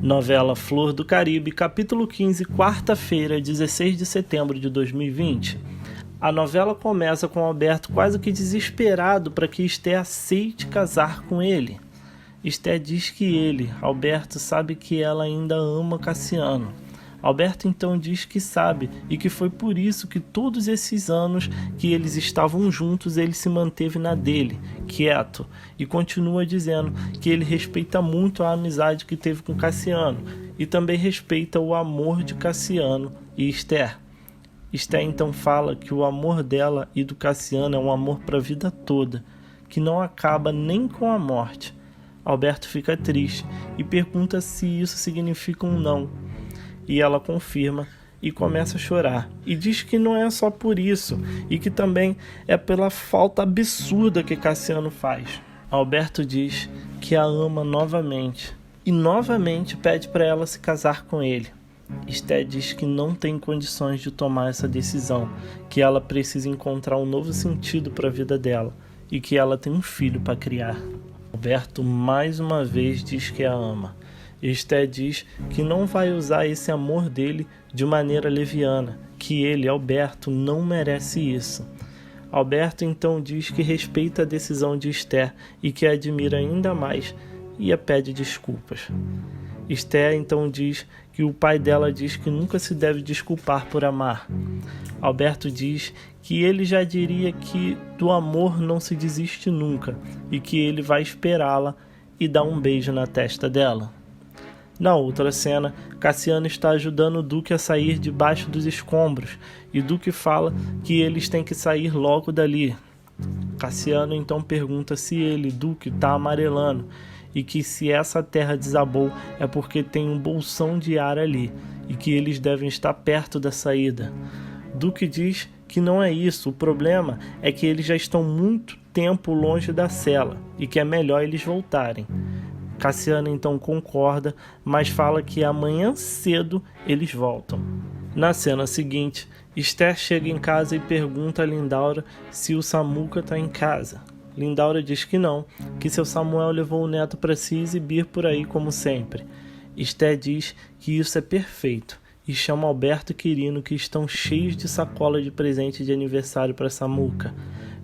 Novela Flor do Caribe, capítulo 15, quarta-feira, 16 de setembro de 2020. A novela começa com Alberto quase que desesperado para que Esther aceite casar com ele. Esther diz que ele, Alberto, sabe que ela ainda ama Cassiano. Alberto então diz que sabe e que foi por isso que todos esses anos que eles estavam juntos ele se manteve na dele, quieto, e continua dizendo que ele respeita muito a amizade que teve com Cassiano e também respeita o amor de Cassiano e Esther. Esther então fala que o amor dela e do Cassiano é um amor para a vida toda, que não acaba nem com a morte. Alberto fica triste e pergunta se isso significa um não. E ela confirma e começa a chorar. E diz que não é só por isso, e que também é pela falta absurda que Cassiano faz. Alberto diz que a ama novamente, e novamente pede para ela se casar com ele. Esther diz que não tem condições de tomar essa decisão, que ela precisa encontrar um novo sentido para a vida dela, e que ela tem um filho para criar. Alberto mais uma vez diz que a ama. Esther diz que não vai usar esse amor dele de maneira leviana, que ele, Alberto, não merece isso. Alberto então diz que respeita a decisão de Esther e que a admira ainda mais e a pede desculpas. Esther então diz que o pai dela diz que nunca se deve desculpar por amar. Alberto diz que ele já diria que do amor não se desiste nunca e que ele vai esperá-la e dar um beijo na testa dela. Na outra cena, Cassiano está ajudando o Duque a sair debaixo dos escombros e Duque fala que eles têm que sair logo dali. Cassiano então pergunta se ele, Duque, está amarelando e que se essa terra desabou é porque tem um bolsão de ar ali e que eles devem estar perto da saída. Duque diz que não é isso, o problema é que eles já estão muito tempo longe da cela e que é melhor eles voltarem. Cassiano então concorda, mas fala que amanhã cedo eles voltam. Na cena seguinte, Esther chega em casa e pergunta a Lindaura se o Samuca está em casa. Lindaura diz que não, que seu Samuel levou o neto para se exibir por aí como sempre. Esther diz que isso é perfeito e chama Alberto e Quirino, que estão cheios de sacola de presente de aniversário para Samuca.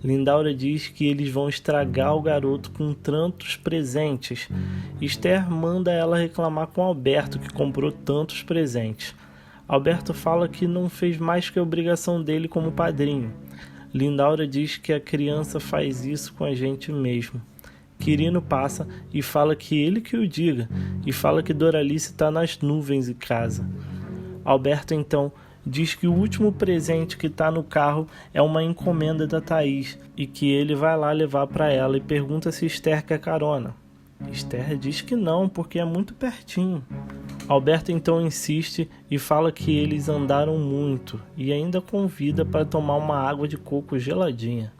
Lindaura diz que eles vão estragar o garoto com tantos presentes. Esther manda ela reclamar com Alberto, que comprou tantos presentes. Alberto fala que não fez mais que a obrigação dele como padrinho. Lindaura diz que a criança faz isso com a gente mesmo. Quirino passa e fala que ele que o diga, e fala que Doralice está nas nuvens em casa. Alberto então diz que o último presente que está no carro é uma encomenda da Thaís e que ele vai lá levar para ela e pergunta se Esther quer carona. Esther diz que não, porque é muito pertinho. Alberto então insiste e fala que eles andaram muito e ainda convida para tomar uma água de coco geladinha.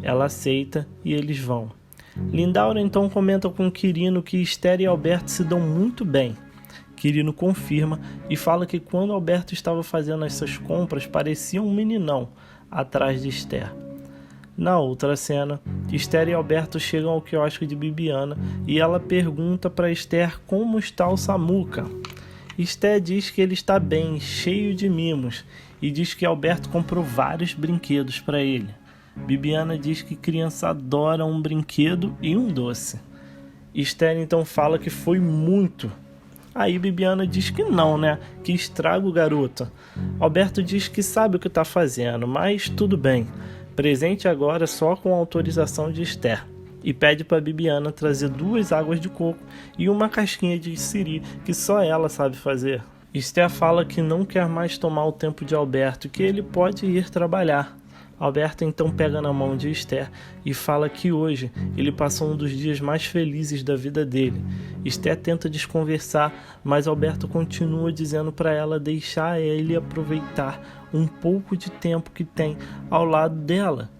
Ela aceita e eles vão. Lindaura então comenta com Quirino que Esther e Alberto se dão muito bem. Quirino confirma e fala que quando Alberto estava fazendo essas compras parecia um meninão atrás de Esther. Na outra cena, Esther e Alberto chegam ao quiosque de Bibiana e ela pergunta para Esther como está o Samuca. Esther diz que ele está bem, cheio de mimos, e diz que Alberto comprou vários brinquedos para ele. Bibiana diz que criança adora um brinquedo e um doce. Esther então fala que foi muito. Aí Bibiana diz que não, né? Que estraga o garoto. Alberto diz que sabe o que está fazendo, mas tudo bem. Presente agora só com autorização de Esther. E pede para Bibiana trazer 2 águas de coco e uma casquinha de siri que só ela sabe fazer. Esther fala que não quer mais tomar o tempo de Alberto e que ele pode ir trabalhar. Alberto então pega na mão de Esther e fala que hoje ele passou um dos dias mais felizes da vida dele. Esther tenta desconversar, mas Alberto continua dizendo para ela deixar ele aproveitar um pouco de tempo que tem ao lado dela.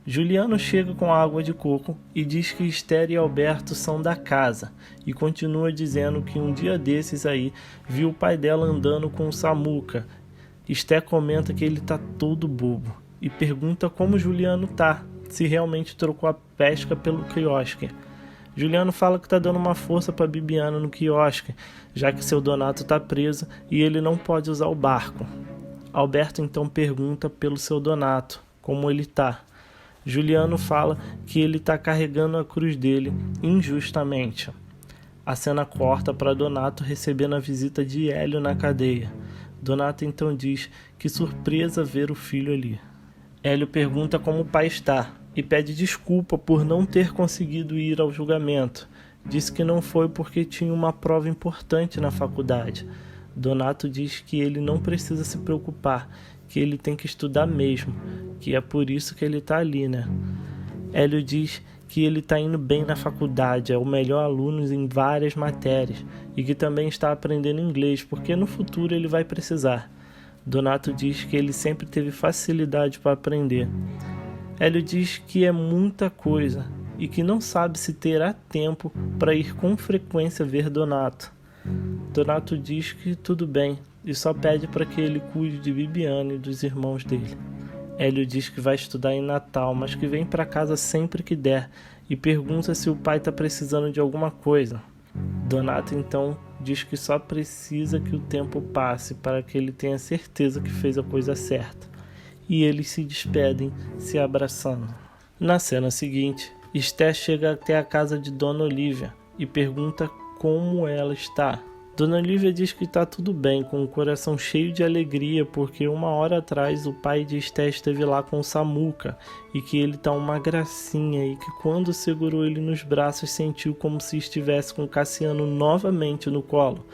Juliano chega com a água de coco e diz que Esther e Alberto são da casa e continua dizendo que um dia desses aí viu o pai dela andando com o Samuca. Esther comenta que ele tá todo bobo e pergunta como Juliano tá, se realmente trocou a pesca pelo quiosque. Juliano fala que tá dando uma força para Bibiana no quiosque, já que seu Donato tá preso e ele não pode usar o barco. Alberto então pergunta pelo seu Donato, como ele tá. Juliano fala que ele tá carregando a cruz dele injustamente. A cena corta para Donato recebendo a visita de Hélio na cadeia. Donato então diz que surpresa ver o filho ali. Hélio pergunta como o pai está e pede desculpa por não ter conseguido ir ao julgamento. Diz que não foi porque tinha uma prova importante na faculdade. Donato diz que ele não precisa se preocupar, que ele tem que estudar mesmo, que é por isso que ele está ali, né? Hélio diz que ele está indo bem na faculdade, é o melhor aluno em várias matérias e que também está aprendendo inglês, porque no futuro ele vai precisar. Donato diz que ele sempre teve facilidade para aprender. Hélio diz que é muita coisa e que não sabe se terá tempo para ir com frequência ver Donato. Donato diz que tudo bem e só pede para que ele cuide de Bibiana e dos irmãos dele. Hélio diz que vai estudar em Natal, mas que vem para casa sempre que der e pergunta se o pai está precisando de alguma coisa. Donato então diz que só precisa que o tempo passe para que ele tenha certeza que fez a coisa certa. E eles se despedem, se abraçando. Na cena seguinte, Esther chega até a casa de Dona Olívia e pergunta como ela está. Dona Olívia diz que está tudo bem, com o coração cheio de alegria, porque uma hora atrás o pai de Esther esteve lá com o Samuca e que ele está uma gracinha e que quando segurou ele nos braços sentiu como se estivesse com Cassiano novamente no colo.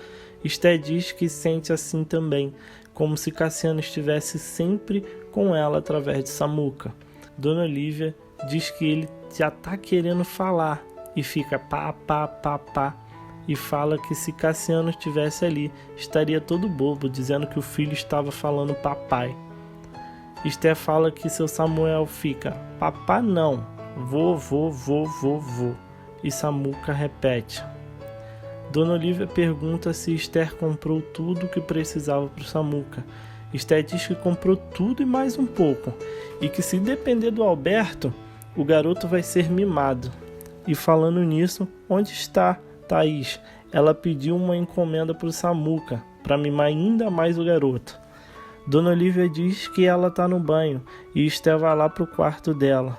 Esther diz que sente assim também, como se Cassiano estivesse sempre com ela através de Samuca. Dona Olívia diz que ele já está querendo falar e fica pá, e fala que se Cassiano estivesse ali, estaria todo bobo, dizendo que o filho estava falando papai. Esther fala que seu Samuel fica, papá não, vovô. E Samuca repete. Dona Olívia pergunta se Esther comprou tudo o que precisava para o Samuca. Esther diz que comprou tudo e mais um pouco, e que se depender do Alberto, o garoto vai ser mimado. E falando nisso, onde está Thaís? Ela pediu uma encomenda para o Samuca, para mimar ainda mais o garoto. Dona Olívia diz que ela está no banho e Esther vai lá para o quarto dela.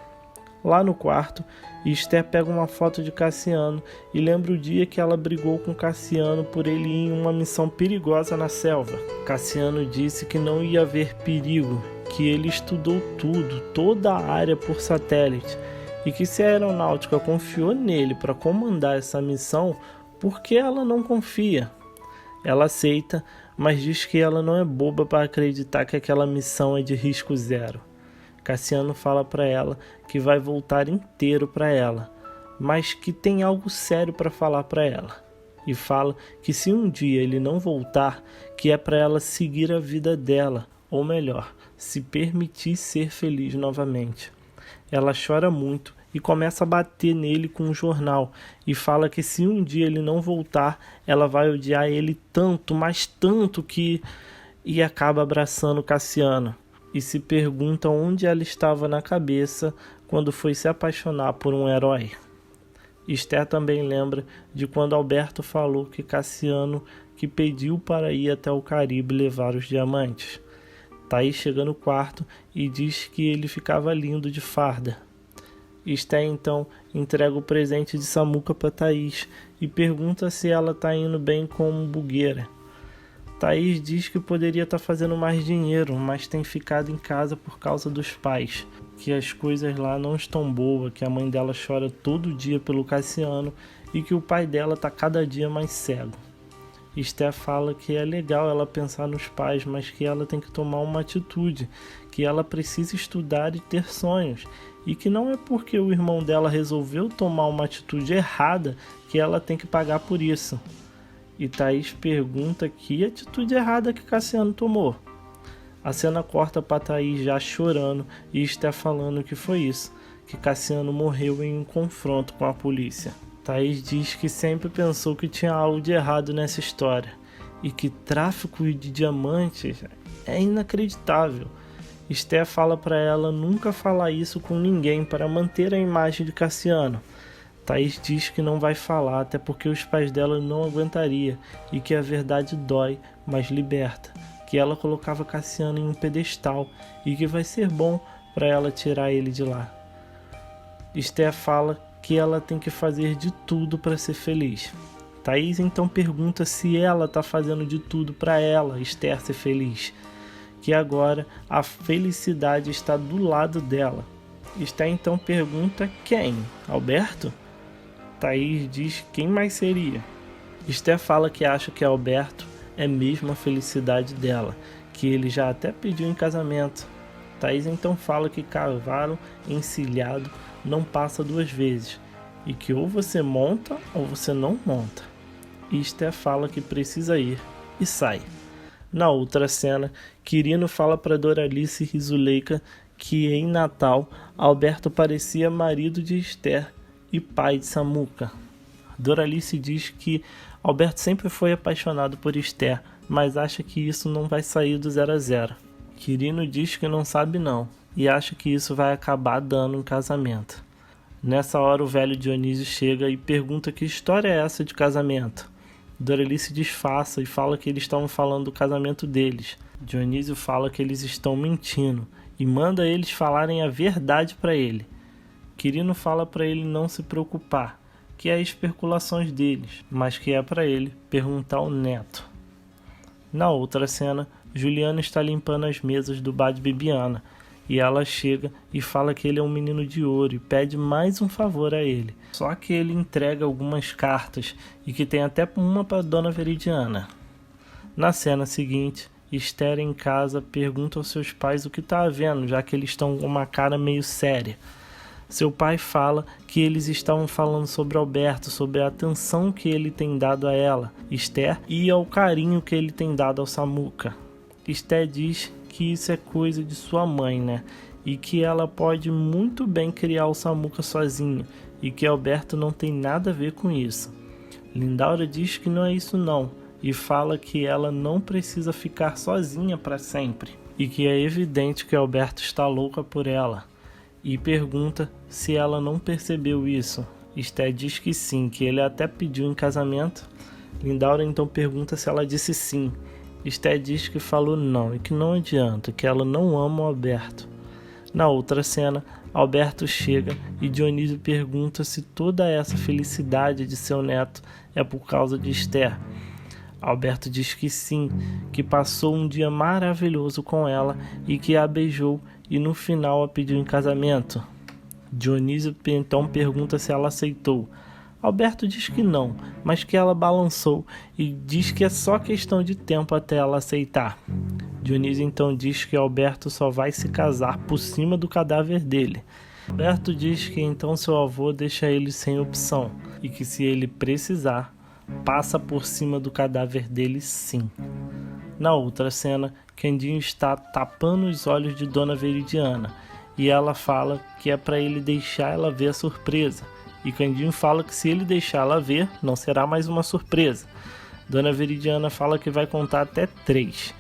Lá no quarto, Esther pega uma foto de Cassiano e lembra o dia que ela brigou com Cassiano por ele ir em uma missão perigosa na selva. Cassiano disse que não ia haver perigo, que ele estudou tudo, toda a área por satélite, e que se a aeronáutica confiou nele para comandar essa missão, por que ela não confia? Ela aceita, mas diz que ela não é boba para acreditar que aquela missão é de risco zero. Cassiano fala para ela que vai voltar inteiro para ela, mas que tem algo sério para falar para ela. E fala que se um dia ele não voltar, que é para ela seguir a vida dela, ou melhor, se permitir ser feliz novamente. Ela chora muito e começa a bater nele com um jornal e fala que se um dia ele não voltar, ela vai odiar ele tanto, mas tanto que... E acaba abraçando Cassiano e se pergunta onde ela estava na cabeça quando foi se apaixonar por um herói. Esther também lembra de quando Alberto falou que Cassiano que pediu para ir até o Caribe levar os diamantes. Thaís chega no quarto e diz que ele ficava lindo de farda. Esther então entrega o presente de Samuca para Thaís e pergunta se ela está indo bem como bugueira. Thaís diz que poderia estar fazendo mais dinheiro, mas tem ficado em casa por causa dos pais, que as coisas lá não estão boas, que a mãe dela chora todo dia pelo Cassiano e que o pai dela está cada dia mais cego. Esther fala que é legal ela pensar nos pais, mas que ela tem que tomar uma atitude, que ela precisa estudar e ter sonhos, e que não é porque o irmão dela resolveu tomar uma atitude errada que ela tem que pagar por isso. E Thaís pergunta que atitude errada que Cassiano tomou. A cena corta para Thaís já chorando e Esther falando que foi isso, que Cassiano morreu em um confronto com a polícia. Thaís diz que sempre pensou que tinha algo de errado nessa história e que tráfico de diamantes é inacreditável. Esther fala para ela nunca falar isso com ninguém para manter a imagem de Cassiano. Thaís diz que não vai falar, até porque os pais dela não aguentariam e que a verdade dói, mas liberta. Que ela colocava Cassiano em um pedestal e que vai ser bom para ela tirar ele de lá. Esther fala que ela tem que fazer de tudo para ser feliz. Thaís então pergunta se ela está fazendo de tudo para ela, Esther, ser feliz. Que agora a felicidade está do lado dela. Esther então pergunta quem? Alberto? Thaís diz quem mais seria. Esther fala que acha que Alberto é mesmo a felicidade dela, que ele já até pediu em casamento. Thaís então fala que cavalo encilhado não passa duas vezes, e que ou você monta ou você não monta. Esther fala que precisa ir e sai. Na outra cena, Quirino fala para Doralice e Zuleika que em Natal Alberto parecia marido de Esther e pai de Samuca. Doralice diz que Alberto sempre foi apaixonado por Esther, mas acha que isso não vai sair do 0 a 0. Quirino diz que não sabe não, e acha que isso vai acabar dando um casamento. Nessa hora o velho Dionísio chega e pergunta que história é essa de casamento. Doralice disfarça e fala que eles estavam falando do casamento deles. Dionísio fala que eles estão mentindo e manda eles falarem a verdade para ele. Quirino fala para ele não se preocupar, que é especulações deles, mas que é para ele perguntar ao neto. Na outra cena, Juliana está limpando as mesas do bar de Bibiana, e ela chega e fala que ele é um menino de ouro e pede mais um favor a ele. Só que ele entrega algumas cartas e que tem até uma para Dona Veridiana. Na cena seguinte, Esther em casa pergunta aos seus pais o que está havendo, já que eles estão com uma cara meio séria. Seu pai fala que eles estavam falando sobre Alberto, sobre a atenção que ele tem dado a ela, Esther, e ao carinho que ele tem dado ao Samuca. Esther diz que isso é coisa de sua mãe, né? E que ela pode muito bem criar o Samuca sozinha, e que Alberto não tem nada a ver com isso. Lindaura diz que não é isso não, e fala que ela não precisa ficar sozinha para sempre, e que é evidente que Alberto está louca por ela. E pergunta se ela não percebeu isso. Esther diz que sim, que ele até pediu em casamento. Lindaura então pergunta se ela disse sim. Esther diz que falou não e que não adianta, que ela não ama o Alberto. Na outra cena, Alberto chega e Dionísio pergunta se toda essa felicidade de seu neto é por causa de Esther. Alberto diz que sim, que passou um dia maravilhoso com ela e que a beijou e no final a pediu em casamento. Dionísio então pergunta se ela aceitou. Alberto diz que não, mas que ela balançou e diz que é só questão de tempo até ela aceitar. Dionísio então diz que Alberto só vai se casar por cima do cadáver dele. Alberto diz que então seu avô deixa ele sem opção e que se ele precisar, passa por cima do cadáver dele sim. Na outra cena, Quendinho está tapando os olhos de Dona Veridiana e ela fala que é para ele deixar ela ver a surpresa. E Quendinho fala que se ele deixar ela ver, não será mais uma surpresa. Dona Veridiana fala que vai contar até 3.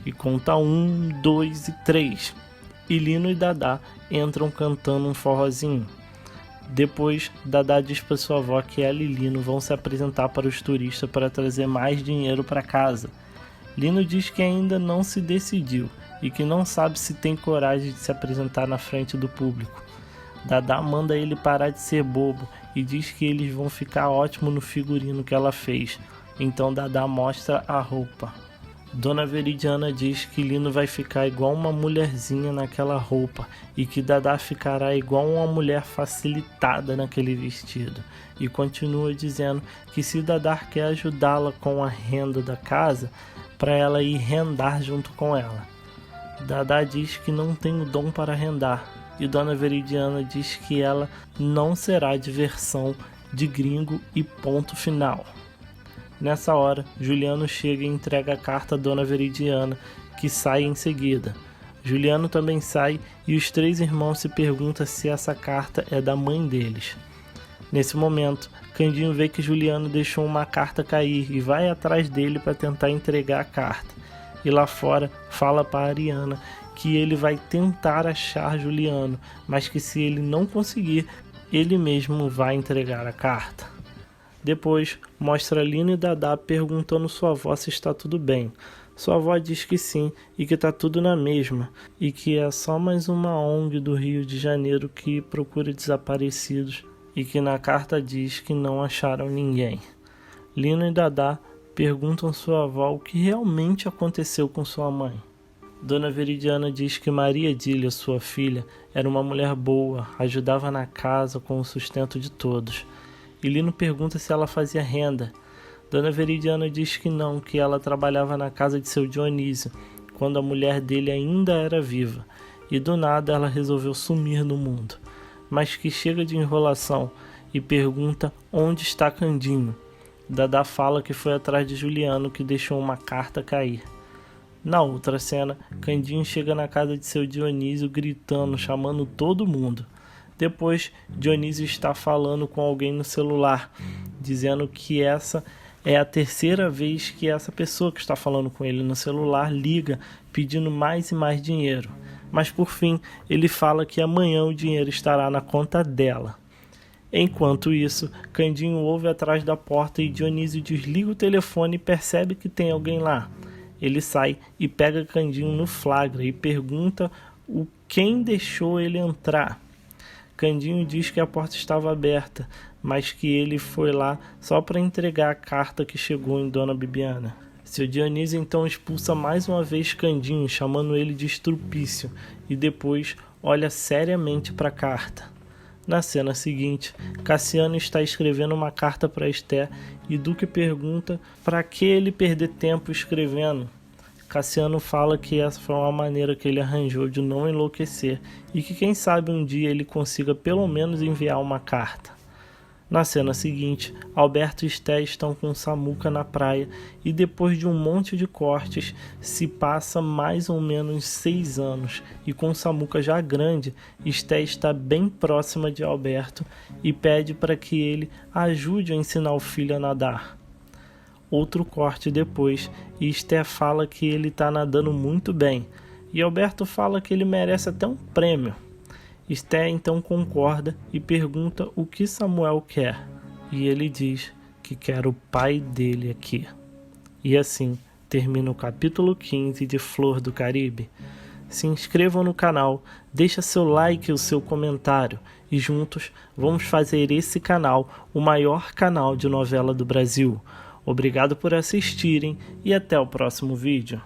E conta 1, 2 e 3. E Lino e Dadá entram cantando um forrozinho. Depois, Dadá diz para sua avó que ela e Lino vão se apresentar para os turistas para trazer mais dinheiro para casa. Lino diz que ainda não se decidiu e que não sabe se tem coragem de se apresentar na frente do público. Dadá manda ele parar de ser bobo e diz que eles vão ficar ótimo no figurino que ela fez. Então Dadá mostra a roupa. Dona Veridiana diz que Lino vai ficar igual uma mulherzinha naquela roupa e que Dadá ficará igual uma mulher facilitada naquele vestido. E continua dizendo que se Dadá quer ajudá-la com a renda da casa, para ela ir rendar junto com ela. Dadá diz que não tem o dom para rendar. E Dona Veridiana diz que ela não será diversão de gringo e ponto final. Nessa hora, Juliano chega e entrega a carta a Dona Veridiana, que sai em seguida. Juliano também sai e os 3 irmãos se perguntam se essa carta é da mãe deles. Nesse momento, Candinho vê que Juliano deixou uma carta cair e vai atrás dele para tentar entregar a carta. E lá fora, fala para Ariana que ele vai tentar achar Juliano, mas que se ele não conseguir, ele mesmo vai entregar a carta. Depois, mostra Lina e Dadá perguntando sua avó se está tudo bem. Sua avó diz que sim e que está tudo na mesma, e que é só mais uma ONG do Rio de Janeiro que procura desaparecidos e que na carta diz que não acharam ninguém. Lina e Dadá perguntam sua avó o que realmente aconteceu com sua mãe. Dona Veridiana diz que Maria Dília, sua filha, era uma mulher boa, ajudava na casa com o sustento de todos. E Lino pergunta se ela fazia renda. Dona Veridiana diz que não, que ela trabalhava na casa de seu Dionísio, quando a mulher dele ainda era viva, e do nada ela resolveu sumir no mundo. Mas que chega de enrolação e pergunta onde está Candinho. Dadá fala que foi atrás de Juliano, que deixou uma carta cair. Na outra cena, Candinho chega na casa de seu Dionísio gritando, chamando todo mundo. Depois, Dionísio está falando com alguém no celular, dizendo que essa é a terceira vez que essa pessoa que está falando com ele no celular liga pedindo mais e mais dinheiro. Mas por fim, ele fala que amanhã o dinheiro estará na conta dela. Enquanto isso, Candinho ouve atrás da porta e Dionísio desliga o telefone e percebe que tem alguém lá. Ele sai e pega Candinho no flagra e pergunta quem deixou ele entrar. Candinho diz que a porta estava aberta, mas que ele foi lá só para entregar a carta que chegou em Dona Bibiana. Seu Dionísio então expulsa mais uma vez Candinho, chamando ele de estrupício, e depois olha seriamente para a carta. Na cena seguinte, Cassiano está escrevendo uma carta para Esther e Duque pergunta para que ele perder tempo escrevendo. Cassiano fala que essa foi uma maneira que ele arranjou de não enlouquecer e que quem sabe um dia ele consiga pelo menos enviar uma carta. Na cena seguinte, Alberto e Esther estão com Samuca na praia e depois de um monte de cortes, se passa mais ou menos 6 anos e com Samuca já grande, Esther está bem próxima de Alberto e pede para que ele ajude a ensinar o filho a nadar. Outro corte depois e Esther fala que ele está nadando muito bem e Alberto fala que ele merece até um prêmio. Esther então concorda e pergunta o que Samuel quer, e ele diz que quer o pai dele aqui. E assim termina o capítulo 15 de Flor do Caribe. Se inscrevam no canal, deixa seu like e o seu comentário, e juntos vamos fazer esse canal o maior canal de novela do Brasil. Obrigado por assistirem e até o próximo vídeo.